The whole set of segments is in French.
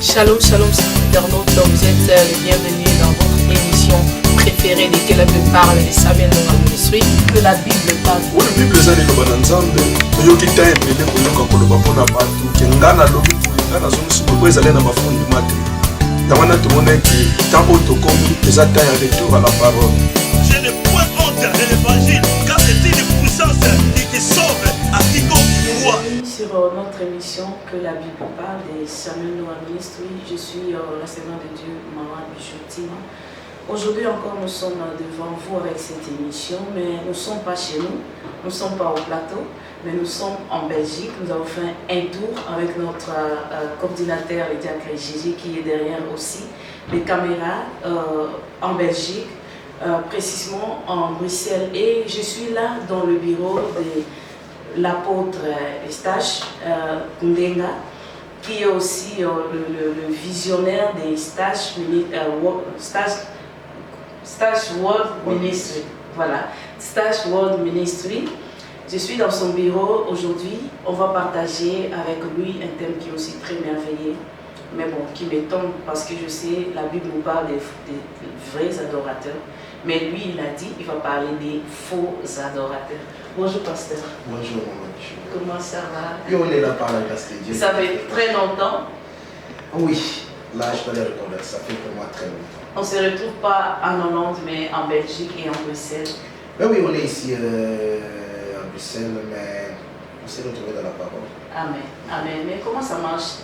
Shalom, shalom, internautes, vous êtes les bienvenus dans votre émission préférée de Que la Bible parle et Samuel Noah Ministry. Que la Bible parle. Oui, la Bible est dans le ensemble. Il y a qui t'a aimé les couleurs comme le bapon à partout. Qui n'a pas l'homme pour y aller dans son sous le aller dans ma fond du matin. Dans mon atelier qui tant auto comme les attaques à retour à la parole. Je n'ai point honte de l'évangile car c'est une puissance qui sauve à quiconque croit. Sur notre émission Que la Bible parle des Samuel Noah Ministry, je suis la servante de Dieu, Maman Bichoutima. Aujourd'hui encore, nous sommes devant vous avec cette émission, mais nous ne sommes pas chez nous, nous ne sommes pas au plateau, mais nous sommes en Belgique. Nous avons fait un tour avec notre coordinateur, le diacre Jésus, qui est derrière aussi, les caméras en Belgique, précisément en Bruxelles. Et je suis là dans le bureau de l'apôtre Eustache Kundenga, qui est aussi le visionnaire des Stash World Ministry. Voilà, Stash World Ministry. Je suis dans son bureau aujourd'hui. On va partager avec lui un thème qui est aussi très merveilleux, mais bon, qui m'étonne parce que je sais, la Bible nous parle des vrais adorateurs. Mais lui, il a dit, il va parler des faux adorateurs. Bonjour, pasteur. Bonjour, maman. Comment ça va? Et on est là par la grâce de Dieu. Ça fait très longtemps. Oui, là, je peux les reconnaître. Ça fait pour moi très longtemps. On ne se retrouve pas en Hollande, mais en Belgique et en Bruxelles. Ben oui, on est ici à Bruxelles, mais on s'est retrouvés dans la parole. Amen. Amen. Mais comment ça marche,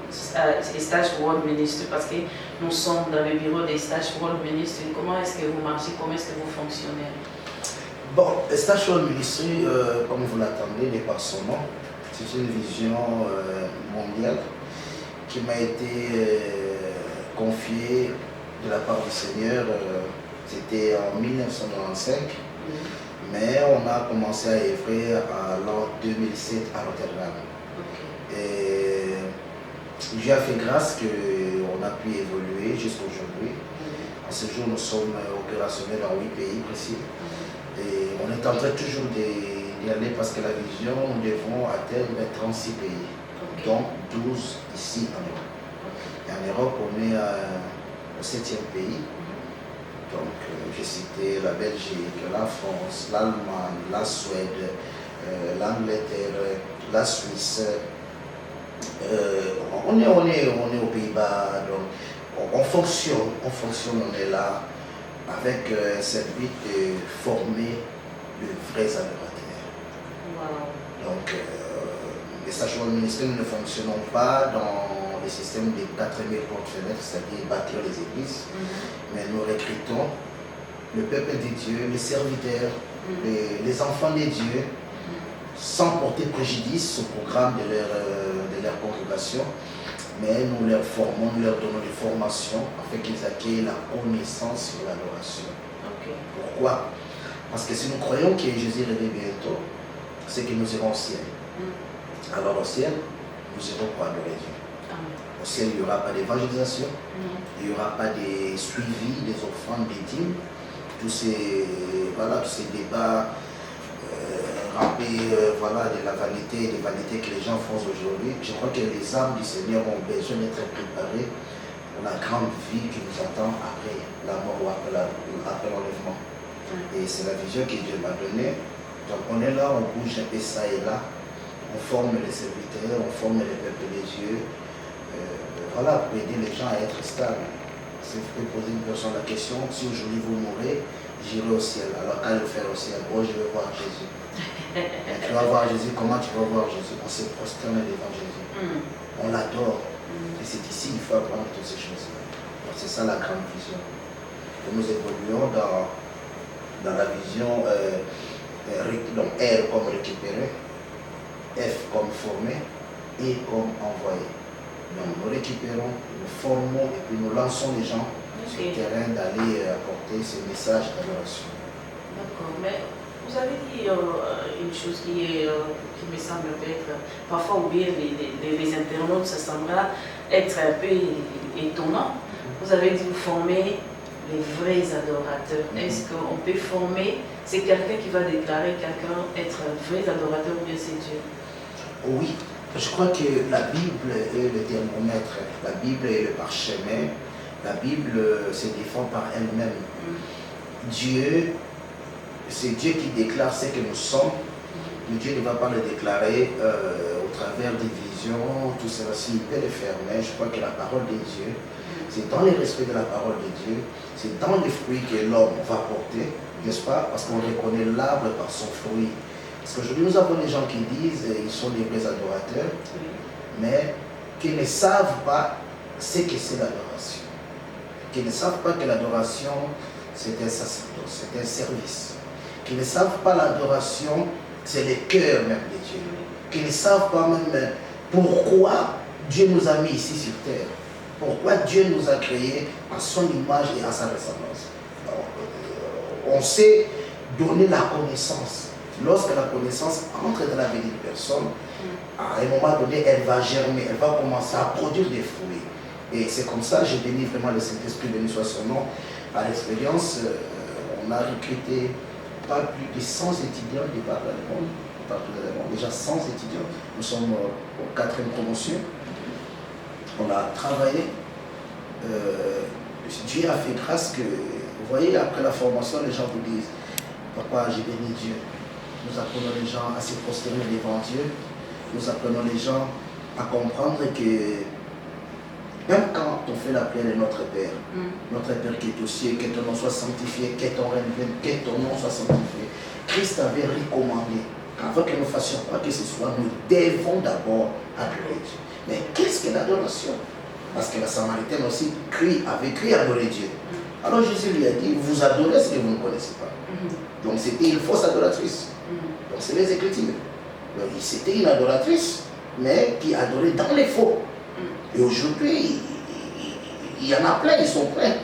Stage World Ministry? Parce que nous sommes dans le bureau des Stage World Ministry. Comment est-ce que vous marchez? Comment est-ce que vous fonctionnez? Bon, Stage World Ministry, comme vous l'attendez, n'est pas son nom. C'est une vision mondiale qui m'a été confiée de la part du Seigneur. C'était en 1995. Mais on a commencé à œuvrer en l'an 2007 à Rotterdam. Et Dieu a fait grâce qu'on a pu évoluer jusqu'à aujourd'hui. À ce jour, nous sommes opérationnels dans 8 pays précis. Et on est en train toujours d'y aller parce que la vision, nous devons atteindre 36 pays, dont 12 ici en Europe. Et en Europe, on est au 7e pays. Donc, j'ai cité la Belgique, la France, l'Allemagne, la Suède, l'Angleterre, la Suisse. On est aux Pays-Bas, donc on fonctionne, on est là avec cette but de former de vrais adorateurs. Wow. Donc, les stations ministériels ne fonctionnent pas dans le système des 4000 fonctionnaires, c'est-à-dire bâtir les églises, mais nous recrutons le peuple de Dieu, les serviteurs, les enfants de Dieu, sans porter préjudice au programme de leur congrégation, mais nous leur formons, nous leur donnons des formations afin qu'ils acquièrent la connaissance sur l'adoration. Pourquoi? Parce que si nous croyons que Jésus revient bientôt, c'est que nous irons au ciel. Alors au ciel, nous irons pour adorer Dieu. Au ciel, il n'y aura pas d'évangélisation, il n'y aura pas de suivi des offrandes, des dîmes, tous ces débats rampés de la vanité, des vanités que les gens font aujourd'hui. Je crois que les âmes du Seigneur ont besoin d'être préparées pour la grande vie qui nous attend après la mort ou après l'enlèvement. Et c'est la vision que Dieu m'a donnée. Donc on est là, on bouge un peu ça et là, on forme les serviteurs, on forme les peuples des dieux. Pour aider les gens à être stables. Si vous pouvez poser une personne la question, si aujourd'hui vous mourrez, j'irai au ciel. Alors qu'allez vous faire au ciel? Bon, je vais voir Jésus. Et tu vas voir Jésus, comment tu vas voir Jésus? On se prosterne devant Jésus. On l'adore. Et c'est ici qu'il faut apprendre toutes ces choses-là. C'est ça la grande vision. Et nous évoluons dans la vision donc R comme récupérer, F comme former, E comme envoyer. Donc nous récupérons, nous formons et puis nous lançons les gens sur le terrain d'aller apporter ce message d'adoration. D'accord, mais vous avez dit une chose qui me semble être parfois oubliée, les internautes, ça semblera être un peu étonnant. Vous avez dit vous formez les vrais adorateurs. Est-ce qu'on peut former, c'est quelqu'un qui va déclarer quelqu'un être un vrai adorateur ou bien c'est Dieu? Oui, je crois que la Bible est le thermomètre, la Bible est le parchemin, la Bible se défend par elle-même. Dieu, c'est Dieu qui déclare ce que nous sommes, mais Dieu ne va pas le déclarer au travers des visions, tout cela. S'il peut le faire, mais je crois que la parole de Dieu, c'est dans le respect de la parole de Dieu, c'est dans les fruits que l'homme va porter, n'est-ce pas? Parce qu'on reconnaît l'arbre par son fruit. Parce qu'aujourd'hui, nous avons des gens qui disent qu'ils sont des vrais adorateurs, mais qui ne savent pas ce que c'est l'adoration. Qui ne savent pas que l'adoration, c'est un sacerdoce, c'est un service. Qui ne savent pas l'adoration, c'est le cœur même de Dieu. Qui ne savent pas même pourquoi Dieu nous a mis ici sur terre. Pourquoi Dieu nous a créés à son image et à sa ressemblance. Alors, on sait donner la connaissance. Lorsque la connaissance entre dans la vie d'une personne, à un moment donné, elle va germer, elle va commencer à produire des fruits. Et c'est comme ça, je bénis vraiment le Saint-Esprit, béni soit son nom. À l'expérience, on a recruté pas plus de 100 étudiants de partout dans le monde. Déjà 100 étudiants. Nous sommes aux 4e promotion. On a travaillé. Dieu a fait grâce que, vous voyez, après la formation, les gens vous disent, papa, j'ai béni Dieu. Nous apprenons les gens à se prosterner devant Dieu. Nous apprenons les gens à comprendre que même quand on fait la prière de notre Père, notre Père qui est aux cieux, que ton nom soit sanctifié, que ton règne vienne, que ton nom soit sanctifié. Christ avait recommandé qu'avant que nous ne fassions pas que ce soit, nous devons d'abord adorer Dieu. Mais qu'est-ce que l'adoration? Parce que la Samaritaine aussi avait crié adorer Dieu. Alors Jésus lui a dit, vous adorez ce que vous ne connaissez pas. Donc c'était une fausse adoratrice. Donc c'est les Écritures. Donc c'était une adoratrice, mais qui adorait dans les faux. Et aujourd'hui, il y en a plein, ils sont pleins.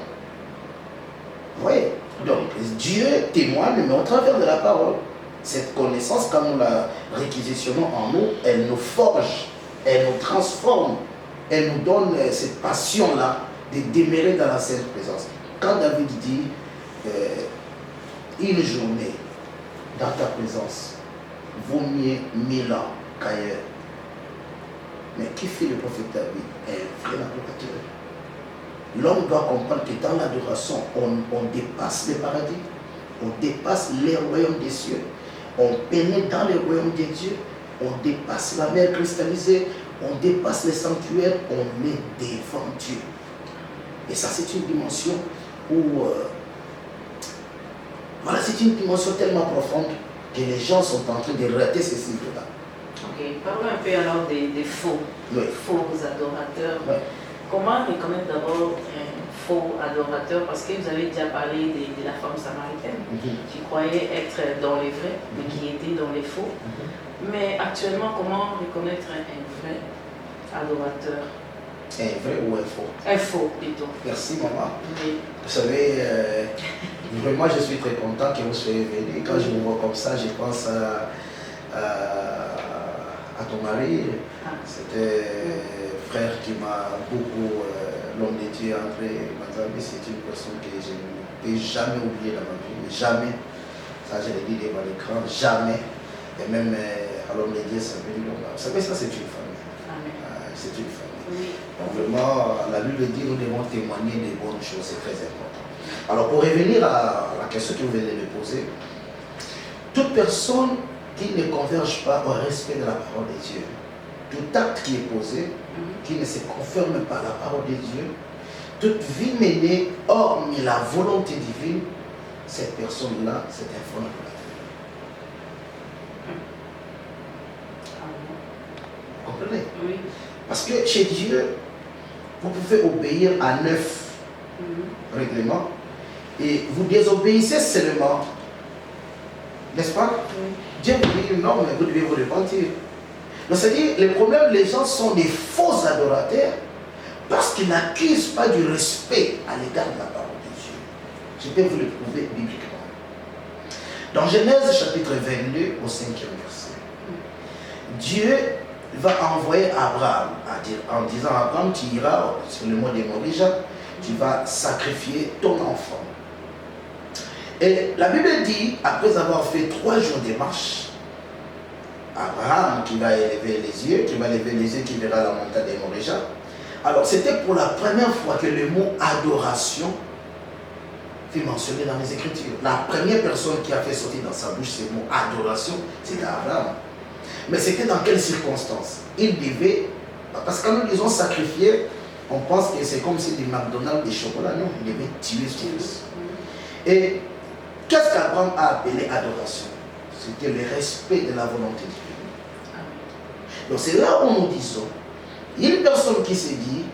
Vous voyez? Donc Dieu témoigne, mais au travers de la parole. Cette connaissance, quand nous la réquisitionnons en nous, elle nous forge, elle nous transforme, elle nous donne cette passion-là de demeurer dans la sainte présence. Quand David dit une journée dans ta présence vaut mieux 1000 ans qu'ailleurs. Mais qui fait le prophète David? Un vrai adorateur. L'homme doit comprendre que dans l'adoration, on dépasse le paradis, on dépasse les royaumes des cieux, on pénètre dans les royaumes des dieux, on dépasse la mer cristallisée, on dépasse les sanctuaires, on est devant Dieu. Et ça, c'est une dimension où... voilà, c'est une dimension tellement profonde que les gens sont en train de rater ce cycle-là. Ok, parlons un peu alors des faux, faux adorateurs. Comment reconnaître d'abord un faux adorateur? Parce que vous avez déjà parlé de la femme samaritaine qui croyait être dans les vrais, mais qui était dans les faux. Mais actuellement, comment reconnaître un vrai adorateur? Un vrai ou un faux? Un faux, plutôt. Merci, maman. Oui. Vous savez, vraiment, je suis très content que vous soyez venu. Quand je vous vois comme ça, je pense à ton mari. C'était un frère qui m'a beaucoup, l'homme de Dieu, André Manzambi. C'est une personne que je ne peux jamais oublier dans ma vie. Jamais. Ça, je l'ai dit devant l'écran. Jamais. Et même à l'homme de Dieu, ça veut dire, vous savez, ça, c'est une famille. C'est une famille. Oui. Donc vraiment, la Bible dit, nous devons témoigner des bonnes choses, c'est très important. Alors pour revenir à la question que vous venez de me poser, toute personne qui ne converge pas au respect de la parole de Dieu, tout acte qui est posé, qui ne se conforme pas à la parole de Dieu, toute vie menée hormis la volonté divine, cette personne-là, c'est un faux adorateur. Vous comprenez? Oui. Parce que chez Dieu, vous pouvez obéir à 9 règlements et vous désobéissez seulement. N'est-ce pas? Dieu vous dit non, mais vous devez vous repentir. Donc c'est-à-dire, le problème, les gens sont des faux adorateurs parce qu'ils n'accusent pas du respect à l'égard de la parole de Dieu. Je peux vous le prouver bibliquement. Dans Genèse chapitre 22 au 5e verset, Dieu va envoyer Abraham en disant à Abraham, tu iras sur le mont de Morija, tu vas sacrifier ton enfant. Et la Bible dit, après avoir fait 3 jours de marche, Abraham qui va élever les yeux, qui verra la montagne des Moréjas. Alors c'était pour la première fois que le mot adoration fut mentionné dans les Écritures. La première personne qui a fait sortir dans sa bouche ce mot adoration, c'était Abraham. Mais c'était dans quelles circonstances? Il devait, parce que quand nous disons sacrifier, on pense que c'est comme si du McDonald's, des chocolats. Non, il devait tuer son fils. Et qu'est-ce qu'Abraham a appelé adoration? C'était le respect de la volonté de Dieu. Donc c'est là où nous disons, il y a une personne qui se dit,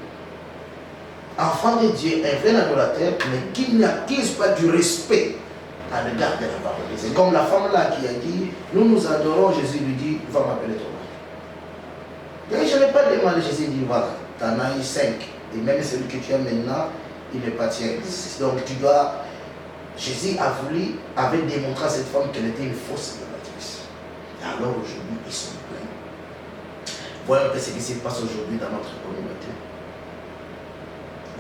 enfant de Dieu, un vrai adorateur, mais qui n'acquise pas du respect à l'égard de la parole. C'est comme la femme là qui a dit, nous adorons, Jésus lui dit, va m'appeler ton mari. Et je n'ai pas demandé, Jésus dit, voilà, tu en as eu 5. Et même celui que tu as maintenant, il n'est pas tien. Donc tu dois, Jésus avait démontré à cette femme qu'elle était une fausse adoratrice. Et alors aujourd'hui, ils sont pleins. Voyons un peu ce qui se passe aujourd'hui dans notre communauté.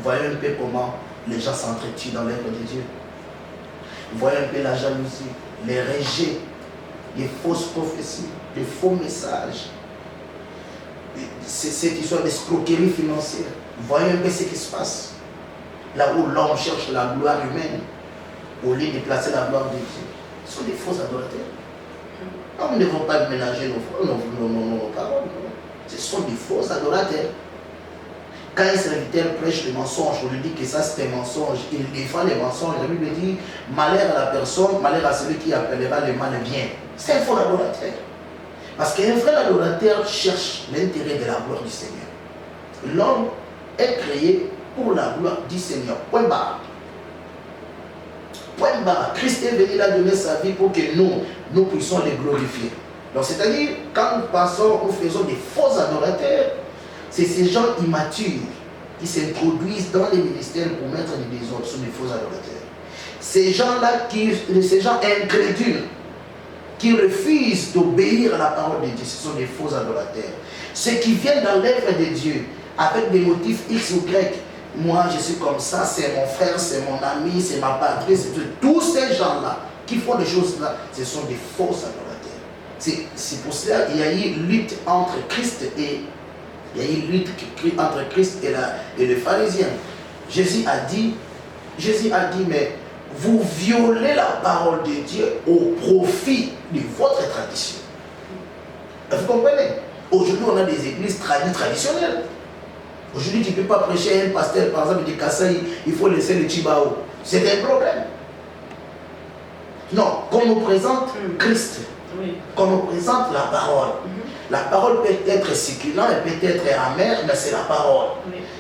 Voyons un peu comment les gens s'entretuent dans l'œuvre de Dieu. Voyons un peu la jalousie, les rejets, les fausses prophéties, les faux messages, cette histoire d'escroquerie financière. Voyons un peu ce qui se passe. Là où l'homme cherche la gloire humaine, au lieu de placer la gloire de Dieu. Ce sont des faux adorateurs. Nous ne devons pas mélanger nos paroles. Ce sont des faux adorateurs. Quand un serviteur prêche le mensonge, on lui dit que ça c'est un mensonge, il défend les mensonges. La Bible dit, malheur à la personne, malheur à celui qui appellera le mal bien. C'est un faux adorateur. Parce qu'un vrai adorateur cherche l'intérêt de la gloire du Seigneur. L'homme est créé pour la gloire du Seigneur. Point barre. Point barre. Christ est venu là donner sa vie pour que nous puissions les glorifier. Donc c'est-à-dire, quand nous faisons des faux adorateurs, c'est ces gens immatures qui s'introduisent dans les ministères pour mettre des désordres sur les faux adorateurs. Ces gens-là, ces gens incrédules, qui refusent d'obéir à la parole de Dieu, ce sont des faux adorateurs. Ceux qui viennent dans l'œuvre de Dieu avec des motifs X ou Y, moi je suis comme ça, c'est mon frère, c'est mon ami, c'est ma patrie, c'est tous ces gens-là qui font des choses-là, ce sont des faux adorateurs. C'est pour cela qu'il y a eu lutte entre Christ et les pharisiens. Jésus a dit, mais vous violez la parole de Dieu au profit de votre tradition. Vous comprenez? Aujourd'hui, on a des églises traditionnelles. Aujourd'hui, tu ne peux pas prêcher à un pasteur, par exemple, de Kassai, il faut laisser le Chibao. C'est un problème. Non, qu'on nous présente Christ, qu'on nous présente la parole. La parole peut être succulente, elle peut être amère, mais c'est la parole.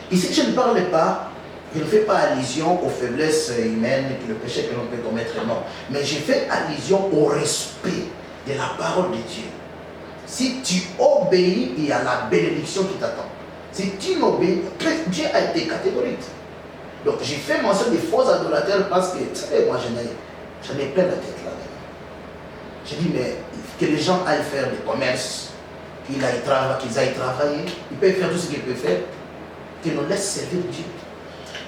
Ici, je ne parle pas, je ne fais pas allusion aux faiblesses humaines, le péché que l'on peut commettre, non. Mais je fais allusion au respect de la parole de Dieu. Si tu obéis, il y a la bénédiction qui t'attend. Si tu n'obéis, Dieu a été catégorique. Donc, j'ai fait mention des faux adorateurs parce que, vous savez, moi, j'en ai plein la tête là. J'ai dit, mais que les gens aillent faire des commerces, qu'ils aillent travailler, ils peuvent faire tout ce qu'ils peuvent faire, qu'ils nous laissent servir Dieu.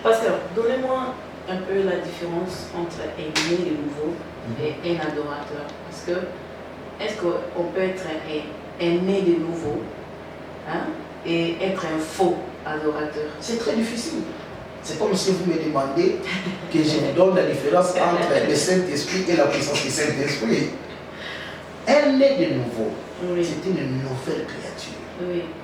Pasteur, donnez-moi un peu la différence entre un né de nouveau et un adorateur. Parce que, est-ce qu'on peut être un né de nouveau et être un faux adorateur? C'est très difficile. C'est comme si vous me demandez que je vous donne la différence entre le Saint-Esprit et la puissance du Saint-Esprit. Un né de nouveau, c'est une nouvelle créature.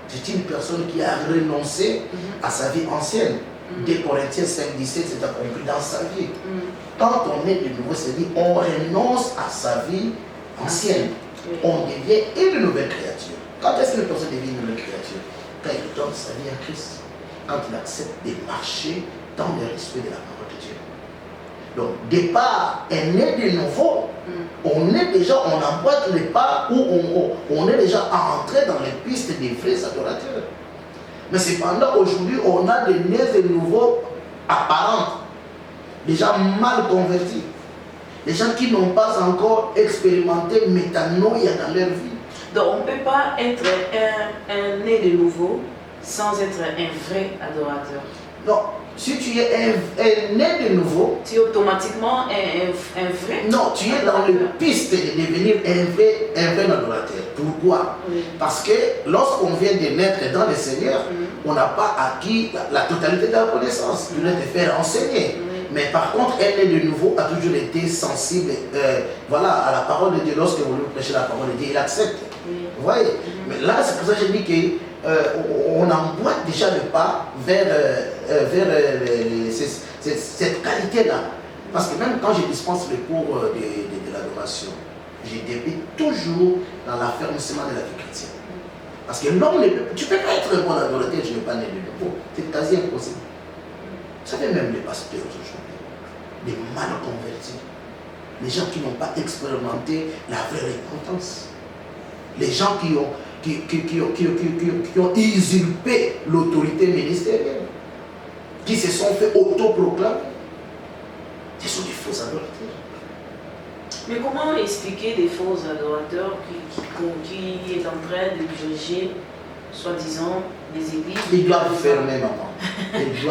C'est une personne qui a renoncé à sa vie ancienne. 2 Corinthiens 5, 17, c'est accompli dans sa vie. Quand on est de nouveau, c'est-à-dire on renonce à sa vie ancienne. On devient une nouvelle créature. Quand est-ce qu'une personne devient une nouvelle créature? Quand il donne sa vie à Christ. Quand il accepte de marcher dans le respect de la parole de Dieu. Donc, départ est né de nouveau. On emboîte les pas où on est déjà entré dans les pistes des vrais adorateurs. Mais cependant, aujourd'hui, on a des nés de nouveau apparents, des gens mal convertis, des gens qui n'ont pas encore expérimenté métanoïa dans leur vie. Donc, on ne peut pas être un né de nouveau sans être un vrai adorateur. Non, Si tu es un né de nouveau, tu es automatiquement un vrai. Non, tu es dans le piste de devenir un vrai adorateur. Pourquoi? Oui. Parce que lorsqu'on vient de naître dans le Seigneur, on n'a pas acquis la totalité de la connaissance. Tu dois te faire enseigner. Mais par contre, un né de nouveau a toujours été sensible voilà, à la parole de Dieu. Lorsque vous lui prêchez la parole de Dieu, il accepte. Vous voyez? Mais là, c'est pour ça que je dis qu'on emboîte déjà le pas vers cette qualité-là. Parce que même quand je dispense le cours de l'adoration, je débute toujours dans l'affermissement de la vie chrétienne. Parce que l'homme, tu ne peux pas être un bon adorateur, tu n'es pas né de nouveau. C'est quasi impossible. Vous savez, même les pasteurs aujourd'hui, les mal convertis, les gens qui n'ont pas expérimenté la vraie repentance, les gens qui ont usurpé l'autorité ministérielle, qui se sont fait autoproclamer, ce sont des faux adorateurs. Mais comment expliquer des faux adorateurs qui est en train de diriger, soi-disant, des églises? Ils doivent fermer, maman.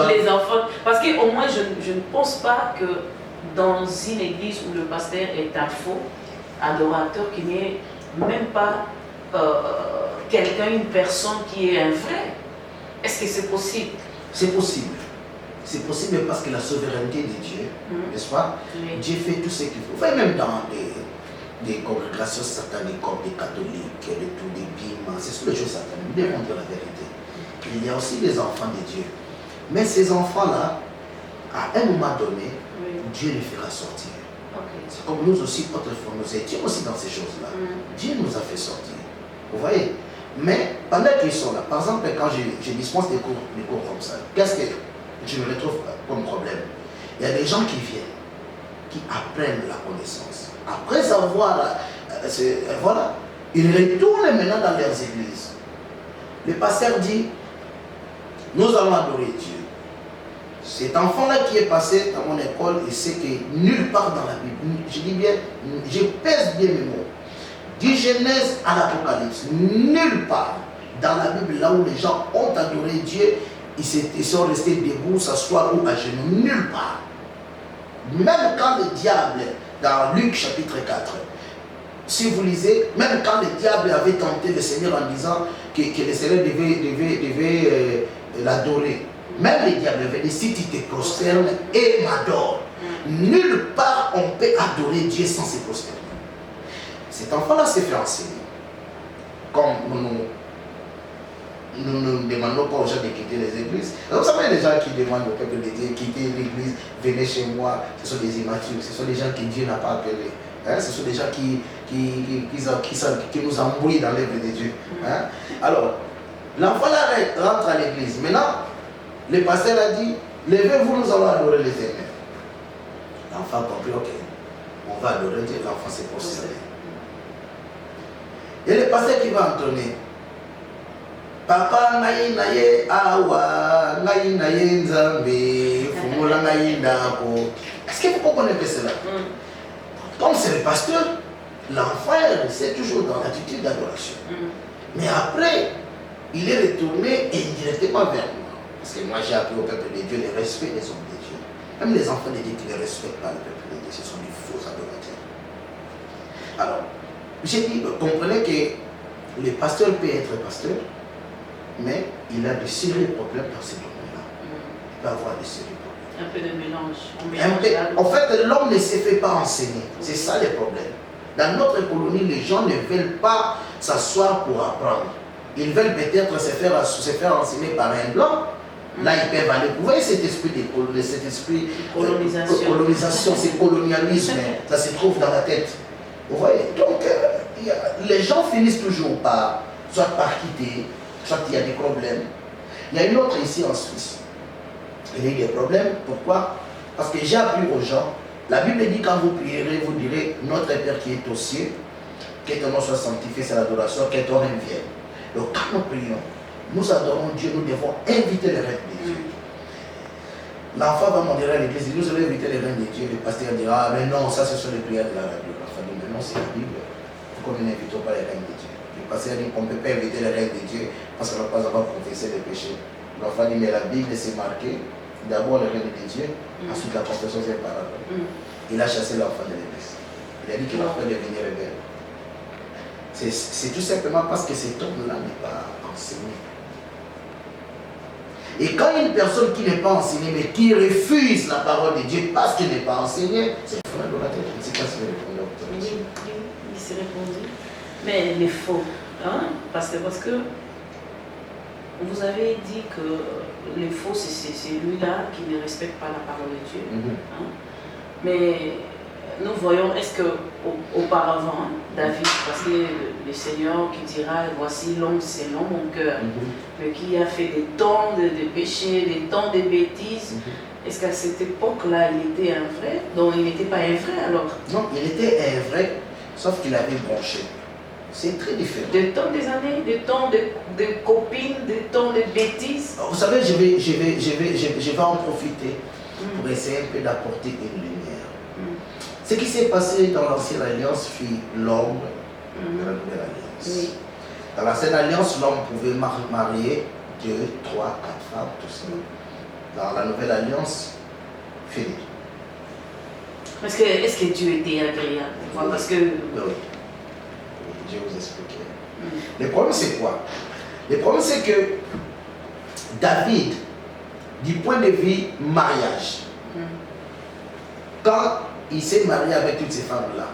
Les enfants. Parce qu'au moins, je ne pense pas que dans une église où le pasteur est un faux adorateur, qu'il n'y ait même pas quelqu'un, une personne qui est un vrai. Est-ce que c'est possible? C'est possible. C'est possible parce que la souveraineté de Dieu, n'est-ce pas? Oui. Dieu fait tout ce qu'il faut. Vous voyez, même dans des congrégations sataniques comme des catholiques, des bimans, c'est sur les choses sataniques, nous devons dire la vérité. Il y a aussi des enfants de Dieu. Mais ces enfants-là, à un moment donné, Dieu les fera sortir. C'est comme nous aussi, autrefois, nous étions aussi dans ces choses-là. Dieu nous a fait sortir. Vous voyez? Mais pendant qu'ils sont là, par exemple, quand je dispense des cours comme ça, qu'est-ce que je me retrouve comme problème? Il y a des gens qui viennent, qui apprennent la connaissance. Après avoir, voilà, ils retournent maintenant dans leurs églises. Le pasteur dit, nous allons adorer Dieu. Cet enfant-là qui est passé dans mon école, il sait que nulle part dans la Bible, je dis bien, je pèse bien mes mots, du Genèse à l'Apocalypse, nulle part dans la Bible, là où les gens ont adoré Dieu, ils sont restés debout, s'asseoir ou à genoux, nulle part. Même quand le diable, dans Luc chapitre 4, si vous lisez, même quand le diable avait tenté le Seigneur en disant que le Seigneur devait l'adorer, même le diable avait dit, si tu te prosternes et m'adores, nulle part on peut adorer Dieu sans se prosterner. Cet enfant-là s'est fait enseigner. Comme nous ne demandons pas aux gens de quitter les églises. Vous savez, les gens qui demandent au peuple de Dieu de quitter l'église, venez chez moi, ce sont des immatures, ce sont des gens que Dieu n'a pas appelés. Hein? Ce sont des gens qui nous embrouillent dans l'œuvre de Dieu. Hein? Alors, l'enfant là rentre à l'église. Maintenant, le pasteur a dit, levez-vous, nous allons adorer l'Éternel. L'enfant a compris, ok, on va adorer Dieu, l'enfant s'est prosterné. Et le pasteur qui va entonner, Papa ngai naye awa, ngai naye nzambe, fumula ngai ndako. Est-ce que vous comprenez cela? Comme c'est le pasteur, l'enfant est toujours dans l'attitude d'adoration. Mais après, il est retourné indirectement vers moi. Parce que moi j'ai appris au peuple de Dieu le respect des hommes de Dieu. Même les enfants de Dieu qui ne respectent pas le peuple de Dieu, ce sont des faux adorateurs. Alors, j'ai dit, comprenez que le pasteur peut être pasteur, mais il a de sérieux problèmes dans ce domaine-là. Il peut avoir de sérieux problèmes. Un peu de mélange. En fait, l'homme ne se fait pas enseigner. C'est ça le problème. Dans notre colonie, les gens ne veulent pas s'asseoir pour apprendre. Ils veulent peut-être se faire enseigner par un blanc. Là, ils peuvent aller. Vous voyez cet esprit colonisation, c'est colonialisme. Ça se trouve dans la tête. Vous voyez? Donc, les gens finissent toujours par, soit par quitter, soit il y a des problèmes. Il y a une autre ici en Suisse. Il y a eu des problèmes. Pourquoi? Parce que j'ai appris aux gens, la Bible dit quand vous prierez, vous direz, notre Père qui est aux cieux, que ton nom soit sanctifié, c'est l'adoration, que ton règne vienne. Donc quand nous prions, nous adorons Dieu, nous devons inviter le règne de Dieu. L'enfant va demander à l'église, nous allons inviter le règne de Dieu. Le pasteur dira, ah mais non, ça ce sont les prières de la radio. L'enfant dit, mais non, c'est la Bible. Pourquoi nous n'invitons pas le règne de Dieu? Le pasteur dit qu'on ne peut pas inviter le règne de Dieu parce qu'on n'a pas encore confessé les péchés. L'enfant dit, mais la Bible c'est marqué, D'abord le règne de Dieu, ensuite la confession des paroles. Il a chassé l'enfant de l'église. Il a dit que l'enfant devenait rebelle. C'est tout simplement parce que cet homme-là n'est pas enseigné. Et quand une personne qui n'est pas enseignée, mais qui refuse la parole de Dieu parce qu'elle n'est pas enseignée, c'est le fondement de la tête. Je ne sais pas si vous répondez à votre question. Il s'est répondu. Mais les faux, hein? Parce que vous avez dit que les faux, c'est celui-là qui ne respecte pas la parole de Dieu. Hein? Mais nous voyons, est-ce que auparavant, David, parce que le Seigneur qui dira, voici l'homme selon mon cœur, mais qui a fait des temps de péché, des temps de bêtises, est-ce qu'à cette époque-là, il était un vrai? Donc il n'était pas un vrai alors? Non, il était un vrai, sauf qu'il avait bronché. C'est très différent. Des temps des années, des temps de copines, des temps de bêtises. Vous savez, je vais en profiter pour essayer un peu d'apporter une lumière. Ce qui s'est passé dans l'ancienne alliance fut l'homme de la nouvelle alliance. Oui. Dans l'ancienne alliance, l'homme pouvait marier 2, 3, 4 femmes, tout ça. Dans la nouvelle alliance, fini. Est-ce que Dieu était agréable? Parce que... Oui. Je vais vous expliquer. Le problème, c'est quoi? Le problème, c'est que David, du point de vue mariage, quand il s'est marié avec toutes ces femmes-là,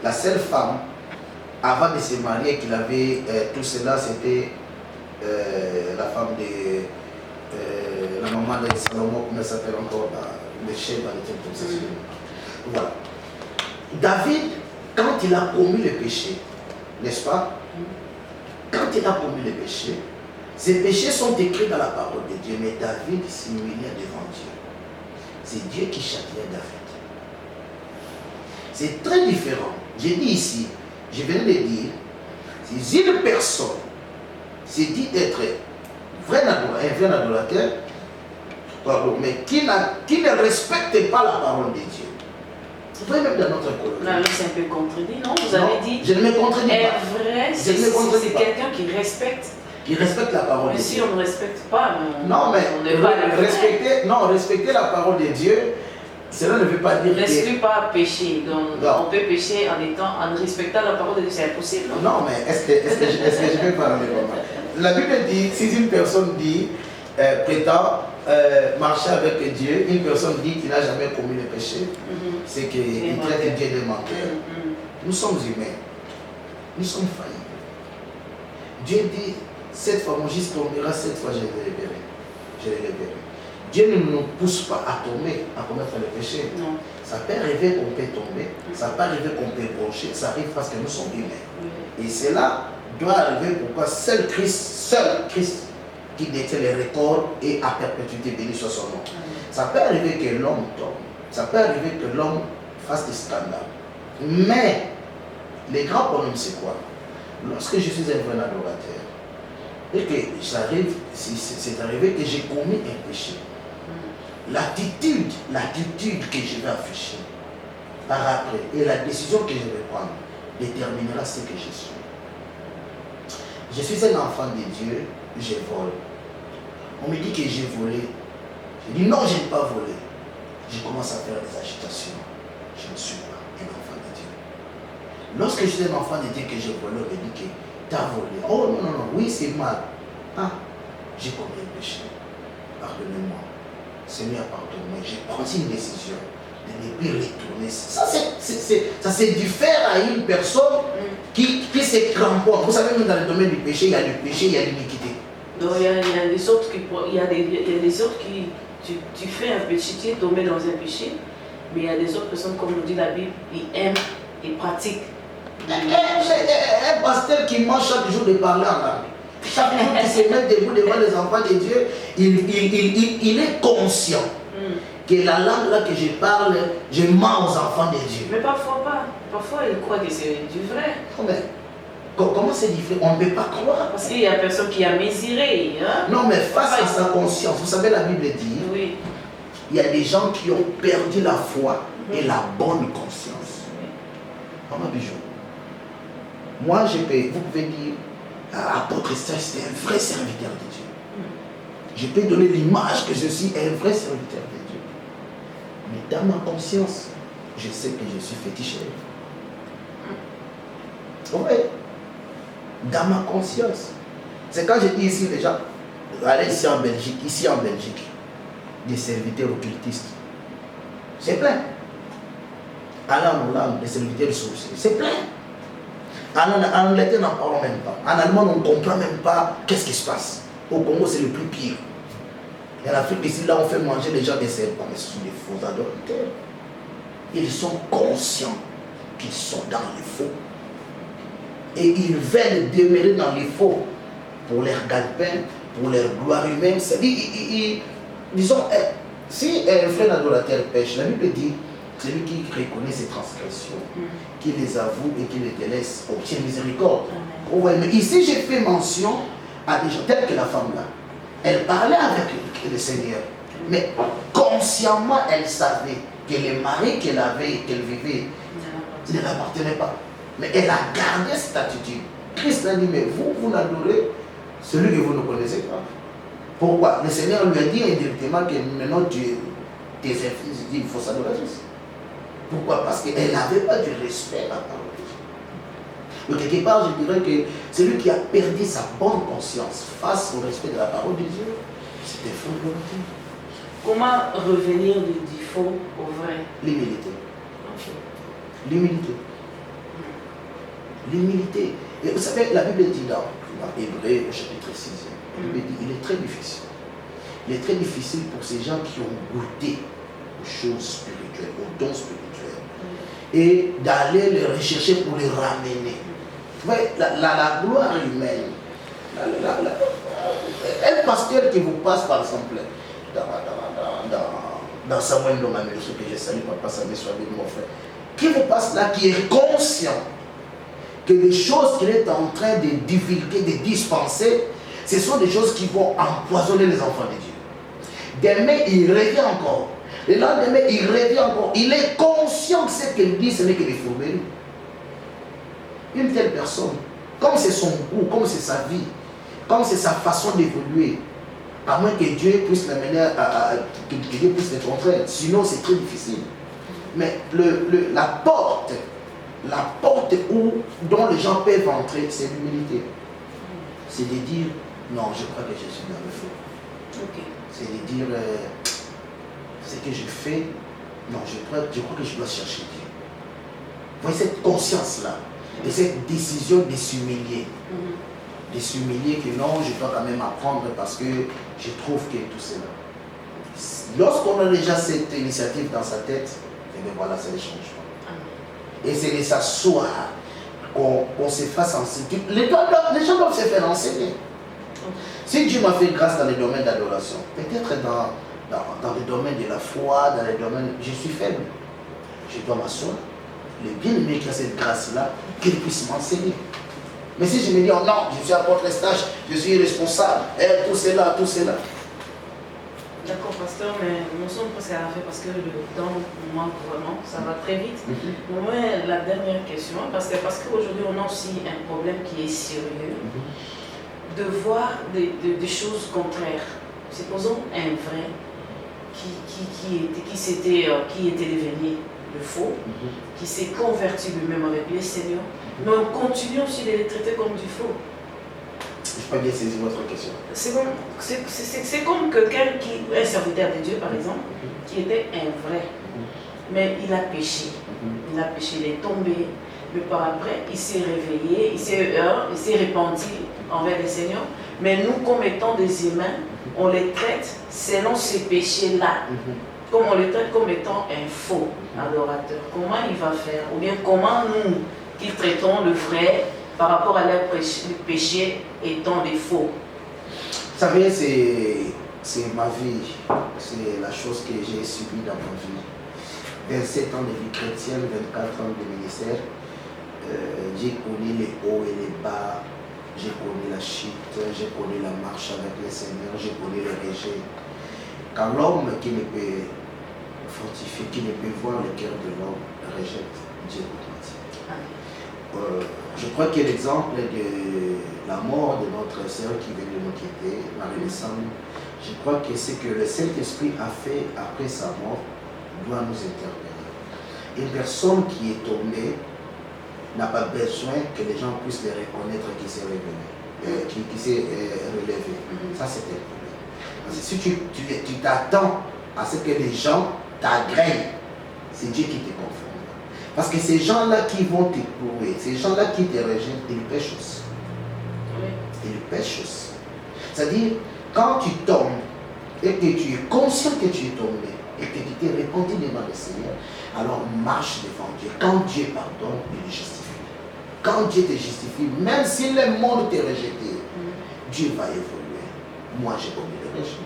la seule femme, avant de se marier, qu'il avait tout cela, c'était la femme de la maman de Salomon, comment elle s'appelle encore, le chef dans les temples comme ça. Voilà. David, quand il a commis le péché, n'est-ce pas? Quand il a commis le péché, ces péchés sont écrits dans la parole de Dieu, mais David s'humiliait devant Dieu. C'est Dieu qui châtiait David. C'est très différent. J'ai dit ici, je viens de dire, si une personne s'est dit être un vrai adorateur, pardon, mais qui ne respecte pas la parole de Dieu. Vous voyez même dans notre colonie. Non, c'est un peu contredit, non? Vous avez dit. Je ne me contredis pas. Vrai, c'est quelqu'un qui respecte. Qui respecte la parole de Dieu. Si on ne respecte pas, non, mais on n'est pas respecter la parole de Dieu, cela ne veut pas dire que... pas pécher. Donc, on peut pécher en respectant la parole de Dieu, c'est impossible. Non, mais est-ce que je vais parler vraiment? La Bible dit, si une personne dit, prétend marcher avec Dieu, une personne dit qu'il n'a jamais commis le péché, c'est qu'il traite Dieu de menteur. Nous sommes humains, nous sommes faillibles. Dieu dit, cette fois mon Jésus tombera, cette fois je le libérerai. Je le libérerai. Dieu ne nous pousse pas à tomber, à commettre le péché. Non. Ça peut arriver qu'on peut tomber, ça peut arriver qu'on peut broncher, ça arrive parce que nous sommes humains. Et cela doit arriver pourquoi seul Christ qui détient les records et à perpétuité béni soit son nom. Ça peut arriver que l'homme tombe, ça peut arriver que l'homme fasse des scandales. Mais les grands problèmes c'est quoi? Lorsque je suis un vrai adorateur et que j'arrive, c'est arrivé que j'ai commis un péché, l'attitude que je vais afficher par après et la décision que je vais prendre déterminera ce que je suis. Je suis un enfant de Dieu, je vole. On me dit que j'ai volé. Je dis non, je n'ai pas volé. Je commence à faire des agitations. Je ne suis pas un enfant de Dieu. Lorsque je suis un enfant de Dieu que j'ai volé, on me dit que tu as volé. Oh non, non, non, oui, c'est mal. Ah, j'ai commis un péché. Pardonnez-moi. Seigneur, pardonne-moi. J'ai pris une décision de ne plus retourner. Ça, c'est diffère à une personne qui se cramponne. Vous savez, même dans le domaine du péché, il y a du péché, il y a l'iniquité. Donc, il y a des autres qui, tu fais un péché, tu es tombé dans un péché, mais il y a des autres personnes, comme nous dit la Bible, ils aiment, ils pratiquent. Un pasteur qui mange chaque jour de parler en langue. Chaque jour qu'il se met debout devant les enfants de Dieu, il est conscient que la langue là que je parle, je mens aux enfants de Dieu. Mais parfois pas. Parfois, ils croient que c'est du vrai. Comment c'est différent? On ne peut pas croire. Parce qu'il y a personne qui a mesuré. Hein? Non, mais face à sa conscience, vous savez, la Bible dit, oui. Il y a des gens qui ont perdu la foi et la bonne conscience. Maman Bijou, moi, vous pouvez dire, apôtre Esther, c'était un vrai serviteur de Dieu. Je peux donner l'image que je suis un vrai serviteur de Dieu. Mais dans ma conscience, je sais que je suis féticheur. Oui. Dans ma conscience. C'est quand je dis ici, les gens, allez ici en Belgique, des serviteurs occultistes. C'est plein. Allez en Hollande, des serviteurs de sorciers. C'est plein. En Angleterre, n'en parlons même pas. En Allemagne, on ne comprend même pas qu'est-ce qui se passe. Au Congo, c'est le plus pire. Et en Afrique, ici, là, on fait manger les gens des serpents. Mais ce sont des faux adorateurs. Ils sont conscients qu'ils sont dans les faux. Et ils veulent demeurer dans les faux pour leur gagne-pain, pour leur gloire humaine. C'est-à-dire, disons, si un frère adorateur pêche, la Bible dit, celui qui reconnaît ses transgressions, qui les avoue et qui les délaisse, obtient miséricorde. Ouais, mais ici, j'ai fait mention à des gens tels que la femme là. Elle parlait avec le Seigneur, mais consciemment, elle savait que le mari qu'elle avait, qu'elle vivait, ne l'appartenait pas. Mais elle a gardé cette attitude. Christ a dit, mais vous n'adorez celui que vous ne connaissez pas. Pourquoi? Le Seigneur lui a dit indirectement que maintenant tu t'exerces, il dit une fausse adoratrice. Pourquoi? Parce qu'elle n'avait pas du respect à la parole de Dieu. Donc quelque part, je dirais que celui qui a perdu sa bonne conscience face au respect de la parole de Dieu, c'est un faux adorateur. Comment revenir du faux au vrai? L'humilité. Okay. L'humilité. L'humilité. Et vous savez, la Bible dit dans Hébreux au chapitre 6, la Bible dit, il est très difficile. Il est très difficile pour ces gens qui ont goûté aux choses spirituelles, aux dons spirituels, et d'aller les rechercher pour les ramener. Vous voyez, la gloire humaine, un pasteur qui vous passe par exemple dans Samuel Lomamel, ce que je salue, papa Samuel, soit avec mon frère, qui vous passe là, qui est conscient que les choses qu'il est en train de divulguer, de dispenser, ce sont des choses qui vont empoisonner les enfants de Dieu. Demain, il revient encore. Le lendemain, il revient encore. Il est conscient que ce qu'il dit, ce n'est que des fourberies. Une telle personne, comme c'est son goût, comme c'est sa vie, comme c'est sa façon d'évoluer, à moins que Dieu puisse l'amener que Dieu puisse le contraire. Sinon, c'est très difficile. Mais la porte dont les gens peuvent entrer, c'est l'humilité. C'est de dire, non, je crois que je suis dans le feu. Okay. C'est de dire, ce que je fais, non, je crois que je dois chercher Dieu. Vous voyez cette conscience-là, et cette décision de s'humilier. De s'humilier que non, je dois quand même apprendre parce que je trouve que tout cela. Lorsqu'on a déjà cette initiative dans sa tête, et bien voilà, c'est le changement. Et c'est de s'asseoir qu'on se fasse enseigner. Les gens doivent se faire enseigner. Si Dieu m'a fait grâce dans les domaines d'adoration, peut-être dans le domaine de la foi, dans les domaines, je suis faible. Je dois m'asseoir. Le bien-aimé qui a cette grâce-là, qu'il puisse m'enseigner. Mais si je me dis, oh non, je suis à votre stage, je suis responsable, tout cela. D'accord, pasteur, mais nous sommes presque à la fin parce que le temps manque vraiment, ça va très vite. Moi, la dernière question, parce qu'aujourd'hui, on a aussi un problème qui est sérieux, de voir des choses contraires. Supposons un vrai qui était devenu le faux, qui s'est converti lui-même avec le Seigneur, mais on continue aussi de les traiter comme du faux. Je n'ai pas bien saisi votre question. C'est comme quelqu'un un serviteur de Dieu par exemple, qui était un vrai, mais il a péché. Il a péché, il est tombé, mais par après il s'est réveillé, il s'est repenti envers le Seigneur. Mais nous, comme étant des humains, on les traite selon ces péchés-là. Comme on les traite comme étant un faux adorateur. Comment il va faire? Ou bien comment nous, qui traitons le vrai par rapport à leur péché étant des faux? Vous savez, c'est ma vie. C'est la chose que j'ai subie dans ma vie. 27 ans de vie chrétienne, 24 ans de ministère. J'ai connu les hauts et les bas. J'ai connu la chute, j'ai connu la marche avec le Seigneur, j'ai connu le rejet. Quand l'homme qui ne peut fortifier, qui ne peut voir le cœur de l'homme, rejette, Dieu automatique. Je crois que l'exemple de la mort de notre sœur qui venait de nous quitter, Marie Lessam, Je crois que ce que le Saint-Esprit a fait après sa mort doit nous interpeller. Une personne qui est tombée n'a pas besoin que les gens puissent les reconnaître qui s'est révélé, qui s'est relevé. Ça, c'est un problème. Parce que si tu t'attends à ce que les gens t'agréent, c'est Dieu qui te confond. Parce que ces gens-là qui vont te prouver, ces gens-là qui te rejettent, ils pêchent aussi. Ils pêchent aussi. C'est-à-dire, quand tu tombes et que tu es conscient que tu es tombé et que tu t'es repenti devant le Seigneur, alors marche devant Dieu. Quand Dieu pardonne, il te justifie. Quand Dieu te justifie, même si le monde t'a rejeté, Dieu va évoluer. Moi, j'ai connu le rejet.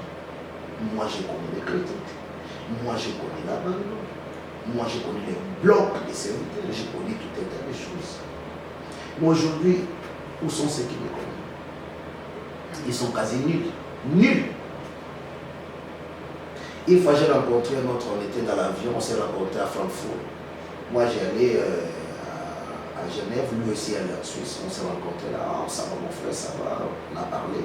Moi, j'ai connu les critiques. Moi, j'ai connu l'abandon. Moi, j'ai connu les blocs de serviteurs. J'ai connu tout un tas de choses. Mais aujourd'hui, où sont ceux qui me connaissent? Ils sont quasi nuls. Nuls. Une fois, j'ai rencontré un autre, on était dans l'avion, on s'est rencontré à Francfort. Moi, j'ai allé à Genève, lui aussi allé en Suisse. On s'est rencontrés là, ça va mon frère, ça va, on a parlé.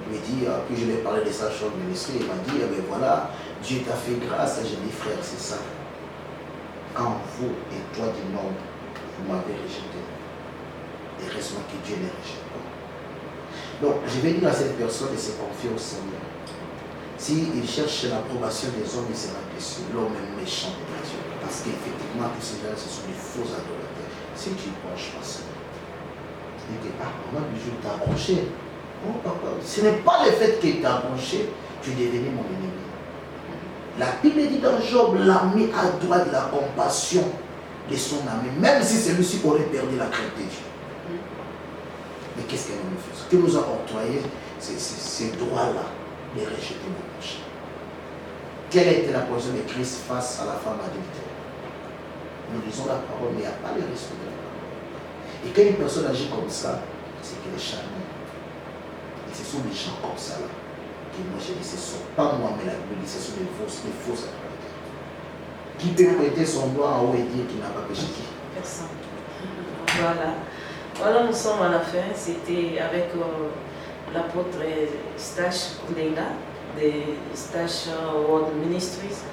Il m'a dit, puis je lui ai parlé de sa chambre de ministère, il m'a dit, eh bien voilà, Dieu t'a fait grâce. J'ai dit, frère, c'est ça. Quand vous et toi du monde, vous m'avez rejeté, et heureusement que Dieu ne rejette pas. Donc, je vais dire à cette personne de se confier au Seigneur. S'il cherche l'approbation des hommes, il sera déçu. L'homme est méchant de Dieu. Parce qu'effectivement, tous ces gens, ce sont des faux adorateurs. Si tu ne penches pas ça, il dit, maman, je t'ai approché. Oh papa, ce n'est pas le fait qu'il t'a approché, tu es devenu mon ennemi. La Bible dit dans Job, l'ami a droit de la compassion de son ami, même si celui-ci aurait perdu la crainte de Dieu. Mais qu'est-ce que nous faisons? Ce que nous a octroyé, c'est ces droits-là de rejeter nos péchés. Quelle était la position de Christ face à la femme adultère? Nous lisons la parole, mais il n'y a pas le respect de la parole. Et quand une personne agit comme ça, c'est qu'elle est charnée. Et ce sont des gens comme ça là. Que moi je dis, ce ne sont pas moi, mais la Bible dit, ce sont des faux adorateurs. Qui peut prêter son doigt en haut et dire qu'il n'a pas péché? Personne. Voilà. Voilà, nous sommes à la fin. C'était avec l'apôtre Stash Kundenga des Stash World Ministries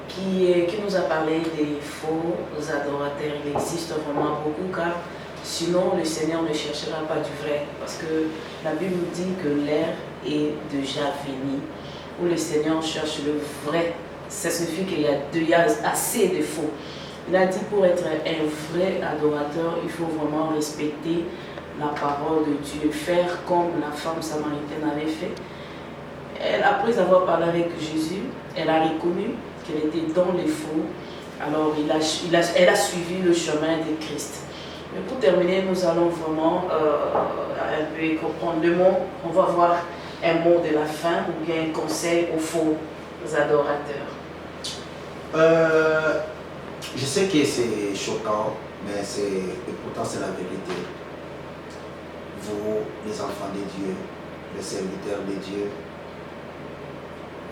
qui nous a parlé des faux adorateurs. Il existe vraiment beaucoup, car sinon le Seigneur ne cherchera pas du vrai, parce que la Bible nous dit que l'ère est déjà finie, où le Seigneur cherche le vrai. Ça signifie qu'il y a assez de faux. Il a dit, pour être un vrai adorateur, il faut vraiment respecter la parole de Dieu, faire comme la femme samaritaine avait fait. Elle, après avoir parlé avec Jésus, elle a reconnu qu'elle était dans les faux. Alors elle a suivi le chemin de Christ. Mais pour terminer, nous allons vraiment un peu comprendre le mot. On va voir un mot de la fin ou bien un conseil aux faux adorateurs. Je sais que c'est choquant, mais pourtant c'est la vérité. Vous, les enfants de Dieu, les serviteurs de Dieu,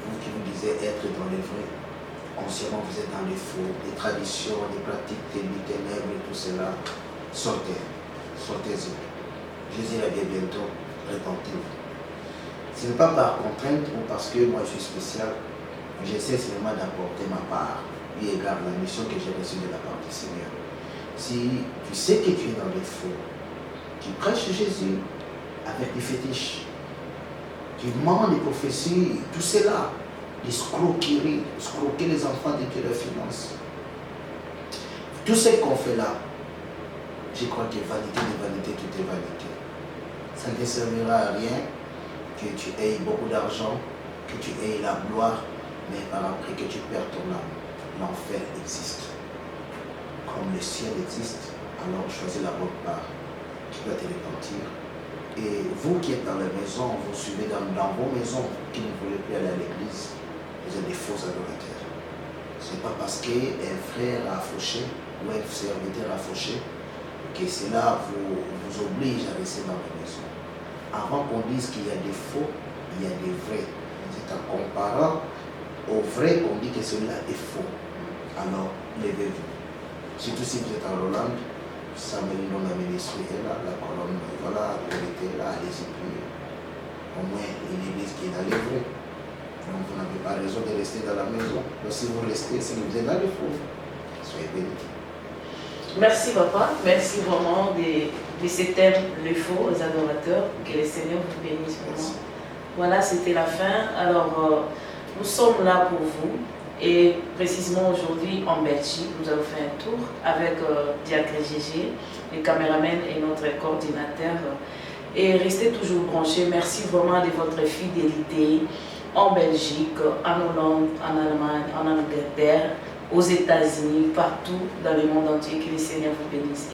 vous qui vous disiez être dans les vrais, consciemment vous êtes dans les faux, les traditions, les pratiques des ténèbres et tout cela, sortez, sortez-y. Jésus revient bientôt, répentez-vous. Ce n'est pas par contrainte ou parce que moi je suis spécial, j'essaie seulement d'apporter ma part, eu égard la mission que j'ai reçue de la part du Seigneur. Si tu sais que tu es dans les faux, tu prêches Jésus avec des fétiches, tu demandes des prophéties, tout cela, des escroqueries, escroquer les enfants de Dieu de finances. Tout ce qu'on fait là, je crois que vanité de vanité, tout est vanité. Ça ne te servira à rien que tu aies beaucoup d'argent, que tu aies la gloire, mais par après que tu perds ton âme. L'enfer existe. Comme le ciel existe, alors choisis la bonne part. Tu dois te repentir. Et vous qui êtes dans la maison, vous suivez dans vos maisons, qui ne voulez plus aller à l'église, vous êtes des faux adorateurs. Ce n'est pas parce qu'un frère a fauché ou un serviteur a fauché que cela vous oblige à rester dans la maison. Avant qu'on dise qu'il y a des faux, il y a des vrais. C'est en comparant au vrai qu'on dit que celui-là est faux. Alors, levez-vous. Surtout si vous êtes en Hollande, Samuel dans la ministrie est là, la colonne, voilà, la vérité est là, allez-y, priez. au moins une église qui est dans les fous. Donc vous n'avez pas raison de rester dans la maison. Donc si vous restez, c'est que vous êtes dans les fous. Soyez bénis. Merci papa, merci vraiment de ce thème, le faux aux adorateurs. Que le Seigneur vous bénisse vraiment. Voilà, c'était la fin. Alors, nous sommes là pour vous. Et précisément aujourd'hui en Belgique, nous avons fait un tour avec Diacre Gégé, le caméraman et notre coordinateur. Et restez toujours branchés. Merci vraiment de votre fidélité en Belgique, en Hollande, en Allemagne, en Angleterre, aux États-Unis, partout dans le monde entier. Que le Seigneur vous bénisse.